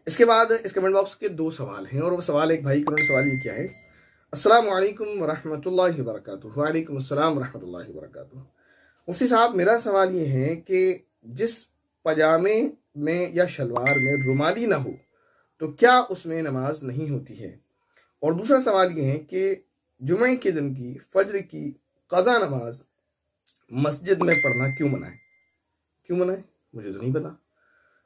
इसके बाद इस कमेंट बॉक्स के दो सवाल हैं, और वो सवाल एक भाई का उन्होंने सवाल ये किया है, अस्सलामु अलैकुम वरहमतुल्लाहि वबरकातुहू। वालेकुम अस्सलाम वरहमतुल्लाहि वबरकातुहू। मुफ्ती साहब, मेरा सवाल ये है कि जिस पजामे में या शलवार में रुमाली ना हो तो क्या उसमें नमाज नहीं होती है? और दूसरा सवाल ये है कि जुमे के दिन की फजर की कज़ा नमाज मस्जिद में पढ़ना क्यों मना है? क्यों मना है मुझे तो नहीं पता।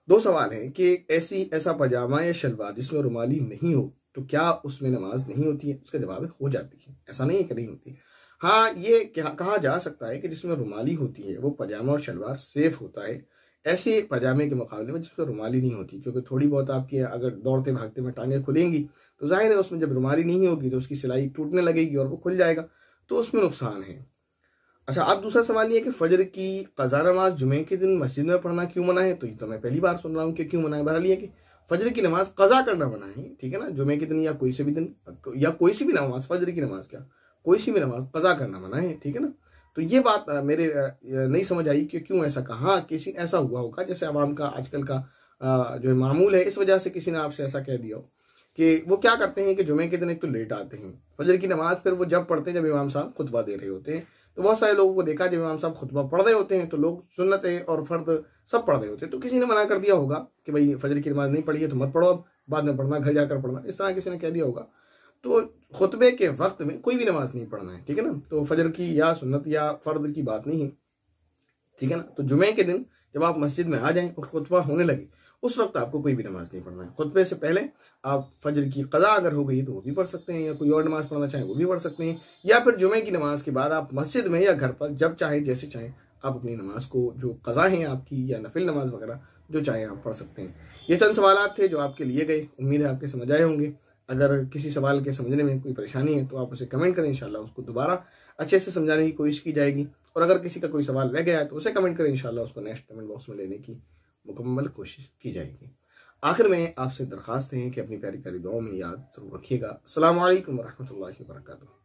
दो सवाल हैं कि ऐसा पजामा या शलवार जिसमें रुमाली नहीं हो तो क्या उसमें नमाज नहीं होती है? उसका जवाब है हो जाती है, ऐसा नहीं है कि नहीं होती। हाँ, ये कहा जा सकता है कि जिसमें रुमाली होती है वो पजामा और शलवार सेफ होता है ऐसे पजामे के मुकाबले में जिसमें रुमाली नहीं होती, क्योंकि थोड़ी बहुत आपकी अगर दौड़ते भागते में टांगें खुलेंगी तो जाहिर है उसमें जब रुमाली नहीं होगी तो उसकी सिलाई टूटने लगेगी और वो खुल जाएगा, तो उसमें नुकसान है। अच्छा, अब दूसरा सवाल ये है कि फजर की कज़ा नमाज जुमे के दिन मस्जिद में पढ़ना क्यों मना है? तो ये तो मैं पहली बार सुन रहा हूँ कि क्यों मना है। बहरहाल ये कि फजर की नमाज कज़ा करना मना है, ठीक है ना, जुमे के दिन या कोई से भी दिन या कोई सी भी नमाज, फजर की नमाज क्या कोई सी भी नमाज कज़ा करना मना है, ठीक है ना। तो ये बात मेरे नहीं समझ आई कि क्यों ऐसा कहा। किसी ऐसा हुआ होगा जैसे आवाम का आजकल का जो है मामूल है, इस वजह से किसी ने आपसे ऐसा कह दिया हो कि वो क्या करते हैं कि जुमे के दिन एक तो लेट आते हैं, फजर की नमाज फिर वो जब पढ़ते हैं जब इमाम साहब खुतबा दे रहे होते हैं। तो बहुत सारे लोगों को देखा जब इमाम साहब खुतबा पढ़ रहे होते हैं तो लोग सुन्नतें और फर्द सब पढ़ रहे होते हैं, तो किसी ने मना कर दिया होगा कि भाई फजर की नमाज नहीं पढ़ी है तो मत पढ़ो, अब बाद में पढ़ना, घर जाकर पढ़ना, इस तरह किसी ने कह दिया होगा। तो खुतबे के वक्त में कोई भी नमाज नहीं पढ़ना है, ठीक है ना। तो फजर की या सुन्नत या फर्द की बात नहीं है, ठीक है ना। तो जुमे के दिन जब आप मस्जिद में आ जाएं और खुतबा होने लगे उस वक्त आपको कोई भी नमाज नहीं पढ़ना है। खुतबे से पहले आप फजर की कज़ा अगर हो गई तो वो भी पढ़ सकते हैं, या कोई और नमाज पढ़ना चाहें वो भी पढ़ सकते हैं, या फिर जुमे की नमाज के बाद आप मस्जिद में या घर पर जब चाहे जैसे चाहें आप अपनी नमाज को, जो कज़ा है आपकी या नफिल नमाज वगैरह, जो चाहे आप पढ़ सकते हैं। ये चंद सवाल थे जो आपके लिए गए, उम्मीद है आपके समझ आए होंगे। अगर किसी सवाल के समझने में कोई परेशानी है तो आप उसे कमेंट करें, इंशाल्लाह उसको दोबारा अच्छे से समझाने की कोशिश की जाएगी। और अगर किसी का कोई सवाल रह गया है तो उसे कमेंट करें, इंशाल्लाह उसको नेक्स्ट कमेंट बॉक्स में लेने की मुकम्मल कोशिश की जाएगी। आखिर में आपसे दरख्वास्त है कि अपनी प्यारी प्यारी दुआओं में याद जरूर रखिएगा। अस्सलामु अलैकुम वरहमतुल्लाहि वबरकातुहू।